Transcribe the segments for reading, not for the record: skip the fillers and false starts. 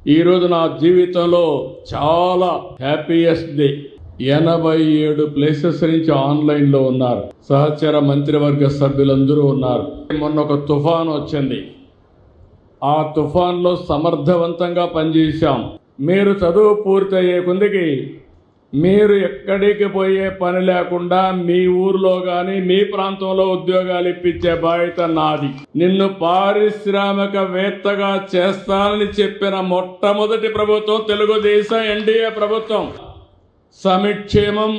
ఈరోజు నా జీవితంలో చాలా హ్యాపీయెస్ట్ డే. 87 ప్లేసెస్ నుంచి ఆన్లైన్లో ఉన్నారు. సహచర మంత్రివర్గ సభ్యులందరూ ఉన్నారు. మొన్న ఒక తుఫాన్ వచ్చింది. ఆ తుఫాన్లో సమర్థవంతంగా పనిచేశాం. మీరు చదువు పూర్తయ్యే కొందికి మీరు ఎక్కడికి పోయే పని లేకుండా మీ ఊర్లో కానీ మీ ప్రాంతంలో ఉద్యోగాలు ఇప్పించే బాధ్యత నాది. నిన్ను పారిశ్రామికవేత్తగా చేస్తానని చెప్పిన మొట్టమొదటి ప్రభుత్వం తెలుగుదేశం ఎన్డీఏ ప్రభుత్వం. సమిక్షేమం,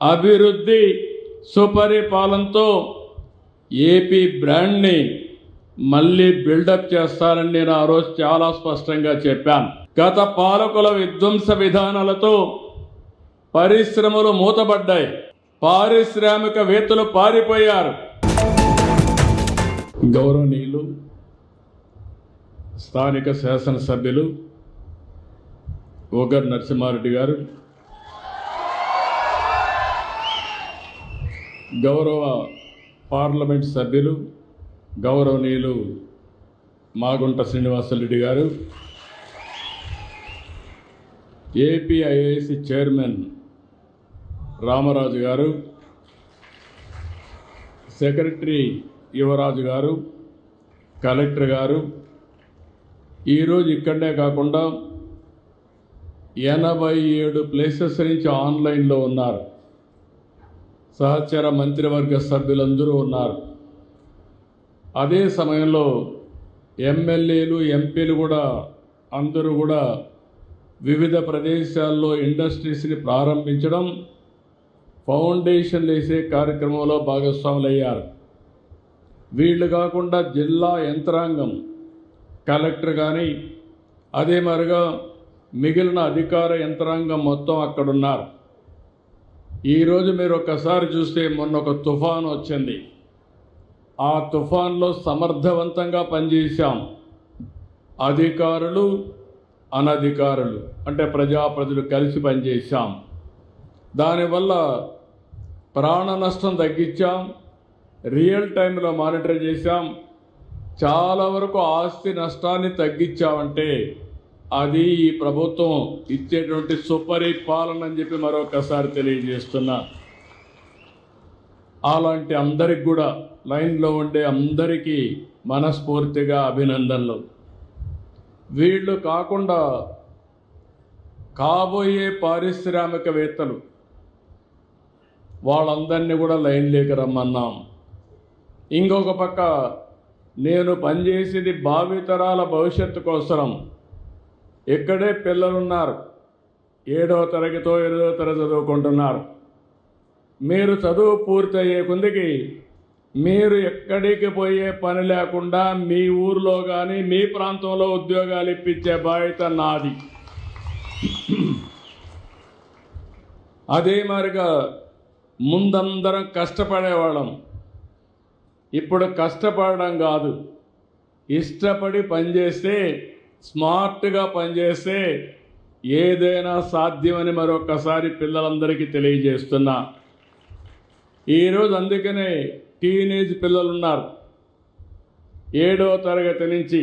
అభివృద్ధి, సుపరిపాలనతో ఏపీ బ్రాండ్ని మళ్ళీ బిల్డప్ చేస్తానని నేను ఆ రోజు చాలా స్పష్టంగా చెప్పాను. గత పాలకుల విధ్వంస విధానాలతో పరిశ్రమలు మూతబడ్డాయి, పారిశ్రామికవేత్తలు పారిపోయారు. గౌరవనీయులు స్థానిక శాసనసభ్యులు ఓగర్ నరసింహారెడ్డి గారు, గౌరవ పార్లమెంట్ సభ్యులు గౌరవనీయులు మాగుంట శ్రీనివాసరెడ్డి గారు, ఏపీఐఏసీ చైర్మన్ రామరాజు గారు, సెక్రటరీ యువరాజు గారు, కలెక్టర్ గారు, ఈరోజు ఇక్కడే కాకుండా 87 ప్లేసెస్ నుంచి ఆన్లైన్లో ఉన్నారు. సహచర మంత్రివర్గ సభ్యులందరూ ఉన్నారు. అదే సమయంలో ఎమ్మెల్యేలు, ఎంపీలు కూడా అందరూ కూడా వివిధ ప్రదేశాల్లో ఇండస్ట్రీస్ని ప్రారంభించడం, ఫౌండేషన్లు వేసే కార్యక్రమంలో భాగస్వాములయ్యారు. వీళ్ళు కాకుండా జిల్లా యంత్రాంగం, కలెక్టర్ కానీ అదే మరిగా మిగిలిన అధికార యంత్రాంగం మొత్తం అక్కడున్నారు. ఈరోజు మీరు ఒక్కసారి చూస్తే మొన్న ఒక తుఫాను వచ్చింది. ఆ తుఫాన్లో సమర్థవంతంగా పనిచేశాం. అధికారులు, అనధికారులు అంటే ప్రజలు కలిసి పనిచేశాం. దానివల్ల ప్రాణ నష్టం తగ్గించాం, రియల్ టైంలో మానిటర్ చేశాం, చాలా వరకు ఆస్తి నష్టాన్ని తగ్గించామంటే అది ఈ ప్రభుత్వం ఇచ్చేటువంటి సుపరిపాలన అని చెప్పి మరొకసారి తెలియజేస్తున్నా. అలాంటి అందరికి కూడా లైన్లో ఉండే అందరికీ మనస్ఫూర్తిగా అభినందనలు. వీళ్ళు కాకుండా కాబోయే పారిశ్రామికవేత్తలు వాళ్ళందరినీ కూడా లైన్లోకి రమ్మన్నాం. ఇంకొక పక్క నేను పనిచేసేది భావితరాల భవిష్యత్తు కోసం. ఇక్కడే పిల్లలున్నారు, 7వ తరగతో 8వ తరగతి చదువుకుంటున్నారు. మీరు చదువు పూర్తయ్యే కొందికి మీరు ఎక్కడికి పోయే పని లేకుండా మీ ఊర్లో కానీ మీ ప్రాంతంలో ఉద్యోగాలు ఇప్పించే బాధ్యత నాది. అదే మరిగా ముందందరం కష్టపడేవాళ్ళం. ఇప్పుడు కష్టపడడం కాదు, ఇష్టపడి పనిచేస్తే, స్మార్ట్గా పనిచేస్తే ఏదైనా సాధ్యమని మరొకసారి పిల్లలందరికీ తెలియజేస్తున్నా. ఈరోజు అందుకనే టీనేజ్ పిల్లలు ఉన్నారు, 7వ తరగతి నుంచి.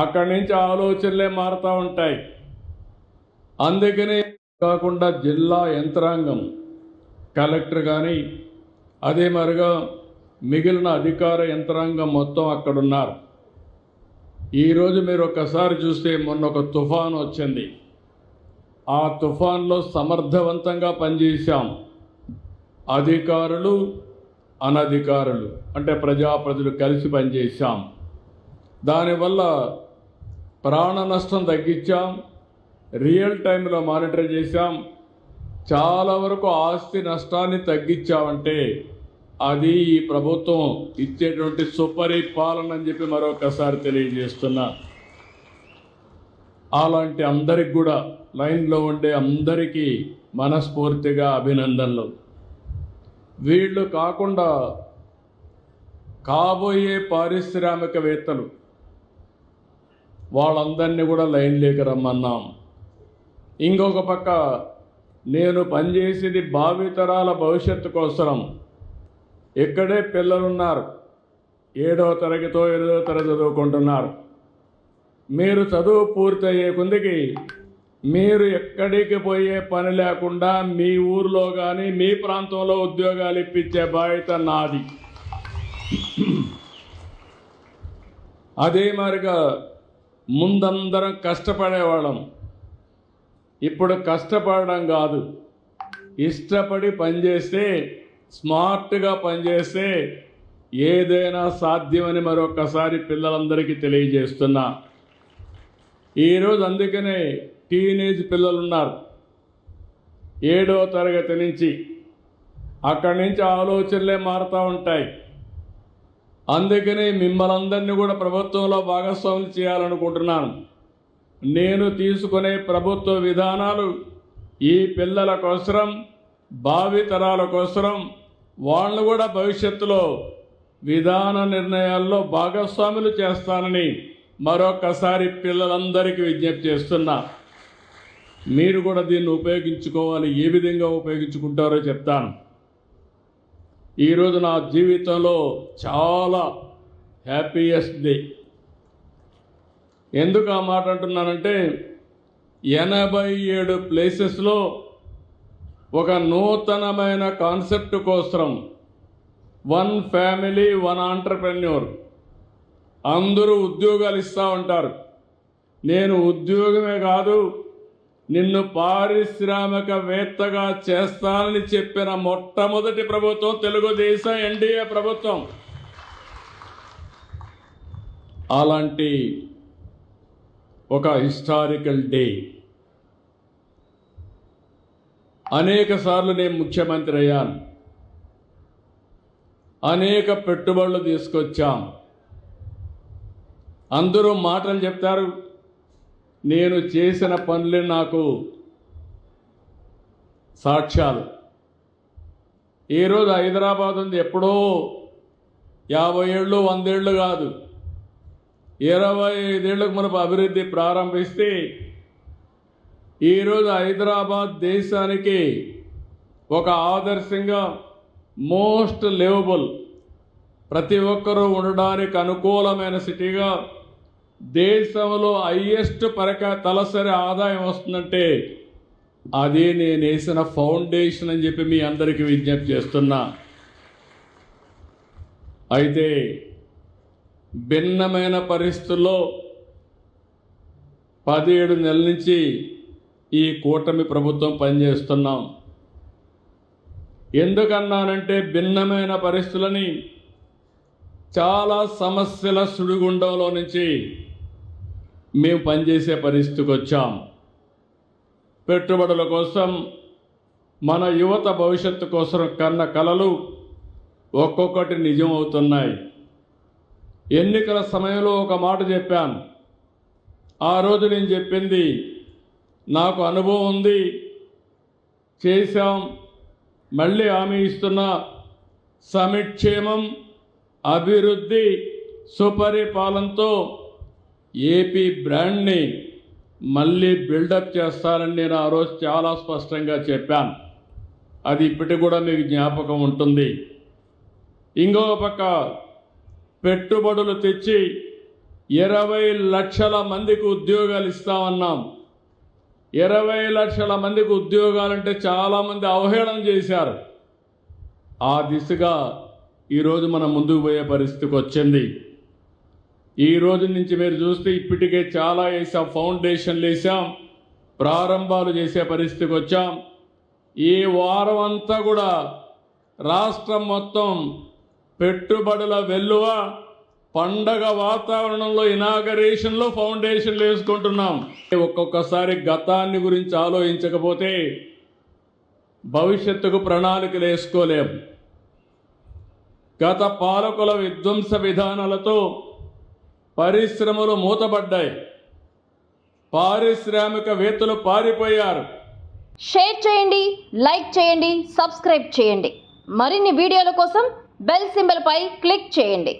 అక్కడి నుంచి ఆలోచనలే మారుతూ ఉంటాయి. అందుకనే కాకుండా జిల్లా యంత్రాంగం, కలెక్టర్ కానీ అదే మరిగా మిగిలిన అధికార యంత్రాంగం మొత్తం అక్కడున్నారు. ఈరోజు మీరు ఒక్కసారి చూస్తే మొన్న ఒక తుఫాను వచ్చింది. ఆ తుఫాన్లో సమర్థవంతంగా పనిచేశాం. అధికారులు, అనధికారులు అంటే ప్రజలు కలిసి పనిచేశాం. దానివల్ల ప్రాణ నష్టం తగ్గించాం, రియల్ టైంలో మానిటర్ చేశాం, చాలా వరకు ఆస్తి నష్టాన్ని తగ్గించామంటే అది ఈ ప్రభుత్వం ఇచ్చేటువంటి సుపరిపాలన అని చెప్పి మరొకసారి తెలియజేస్తున్నా. అలాంటి అందరికి కూడా లైన్లో ఉండే అందరికీ మనస్ఫూర్తిగా అభినందనలు. వీళ్ళు కాకుండా కాబోయే పారిశ్రామికవేత్తలు వాళ్ళందరినీ కూడా లైన్లోకి రమ్మన్నాం. ఇంకొక పక్క నేను పనిచేసేది భావితరాల భవిష్యత్తు కోసం. ఇక్కడే పిల్లలున్నారు, 7వ తరగతో 8వ తరగతి చదువుకుంటున్నారు. మీరు చదువు పూర్తయ్యే కొందికి మీరు ఎక్కడికి పోయే పని లేకుండా మీ ఊర్లో కానీ మీ ప్రాంతంలో ఉద్యోగాలు ఇప్పించే బాధ్యత నాది. అదే మరిగా ముందందరం కష్టపడేవాళ్ళం. ఇప్పుడు కష్టపడడం కాదు, ఇష్టపడి పనిచేస్తే, స్మార్ట్గా పనిచేస్తే ఏదైనా సాధ్యమని మరొకసారి పిల్లలందరికీ తెలియజేస్తున్నా. ఈరోజు అందుకనే టీనేజ్ పిల్లలు ఉన్నారు, 7వ తరగతి నుంచి. అక్కడి నుంచి ఆలోచనలే మారుతూ ఉంటాయి. అందుకనే మిమ్మల్ని అందరినీ కూడా ప్రభుత్వంలో భాగస్వాములు చేయాలనుకుంటున్నాను. నేను తీసుకునే ప్రభుత్వ విధానాలు ఈ పిల్లల కోసరం, భావితరాల కోసరం, వాళ్ళు కూడా భవిష్యత్తులో విధాన నిర్ణయాల్లో భాగస్వాములు చేస్తానని మరొకసారి పిల్లలందరికీ విజ్ఞప్తి చేస్తున్నా. మీరు కూడా దీన్ని ఉపయోగించుకోవాలి. ఏ విధంగా ఉపయోగించుకుంటారో చెప్తాను. ఈరోజు నా జీవితంలో చాలా హ్యాపీయెస్ట్ డే. ఎందుకు ఆ మాట అంటున్నానంటే 87 ప్లేసెస్లో ఒక నూతనమైన కాన్సెప్ట్ కోసం, 1 ఫ్యామిలీ 1 ఆంటర్ప్రెన్యూర్, అందరూ ఉద్యోగాలు ఇస్తూ ఉంటారు. నేను ఉద్యోగమే కాదు, నిన్ను పారిశ్రామికవేత్తగా చేస్తానని చెప్పిన మొట్టమొదటి ప్రభుత్వం తెలుగుదేశం ఎన్డీఏ ప్రభుత్వం. అలాంటి ఒక హిస్టారికల్ డే. అనేక సార్లు నేను ముఖ్యమంత్రి అయ్యాను, అనేక పెట్టుబడులు తీసుకొచ్చాం. అందరూ మాటలు చెప్తారు, నేను చేసిన పనులే నాకు సాక్ష్యాలు. ఈరోజు హైదరాబాద్ ఉంది, ఎప్పుడో 50 ఏళ్ళు 100 ఏళ్ళు కాదు, 25 ఏళ్ళకు మనకు అభివృద్ధి ప్రారంభిస్తే ఈరోజు హైదరాబాద్ దేశానికి ఒక ఆదర్శంగా, మోస్ట్ లివబుల్, ప్రతి ఒక్కరూ ఉండడానికి అనుకూలమైన సిటీగా, దేశంలో హైయెస్ట్ తలసరి ఆదాయం వస్తుందంటే అది నేను వేసిన ఫౌండేషన్ అని చెప్పి మీ అందరికీ విజ్ఞప్తి చేస్తున్నా. అయితే భిన్నమైన పరిస్థితుల్లో 17 నెలల నుంచి ఈ కూటమి ప్రభుత్వం పనిచేస్తున్నాం. ఎందుకన్నానంటే భిన్నమైన పరిస్థితులని, చాలా సమస్యల సుడిగుండంలో నుంచి మేము పనిచేసే పరిస్థితికి వచ్చాం. పెట్టుబడుల కోసం, మన యువత భవిష్యత్తు కోసం కన్న కలలు ఒక్కొక్కటి నిజం అవుతున్నాయి. ఎన్నికల సమయంలో ఒక మాట చెప్పాను. ఆ రోజు నేను చెప్పింది, నాకు అనుభవం ఉంది, చేశాం, మళ్ళీ హామీ ఇస్తున్నా, సమిక్షేమం, అభివృద్ధి, సుపరిపాలనతో ఏపీ బ్రాండ్ని మళ్ళీ బిల్డప్ చేస్తానని నేను ఆ రోజు చాలా స్పష్టంగా చెప్పాను. అది ఇప్పటికి కూడా మీకు జ్ఞాపకం ఉంటుంది. ఇంకొక పక్క పెట్టుబడులు తెచ్చి 20 లక్షల మందికి ఉద్యోగాలు ఇస్తామన్నాం. 20 లక్షల మందికి ఉద్యోగాలంటే చాలామంది అవహేళన చేశారు. ఆ దిశగా ఈరోజు మనం ముందుకు పోయే పరిస్థితికి వచ్చింది. ఈ రోజు నుంచి మీరు చూస్తే ఇప్పటికే చాలా వేసాం, ఫౌండేషన్లు వేసాం, ప్రారంభాలు చేసే పరిస్థితికి వచ్చాం. ఈ వారం అంతా కూడా రాష్ట్రం మొత్తం పెట్టుబడుల వెల్లువ, పండగ వాతావరణంలో ఇనాగరేషన్లో ఫౌండేషన్లు వేసుకుంటున్నాం. ఒక్కొక్కసారి గతాన్ని గురించి ఆలోచించకపోతే భవిష్యత్తుకు ప్రణాళికలు వేసుకోలేం. గత పాలకుల విధ్వంస విధానాలతో పరిశ్రమలు మూతపడ్డాయి, పారిశ్రామికవేత్తలు పారిపోయారు. షేర్ చేయండి, లైక్ చేయండి, సబ్స్క్రైబ్ చేయండి. మరిన్ని వీడియోల కోసం బెల్ సింబల్ పై క్లిక్ చేయండి.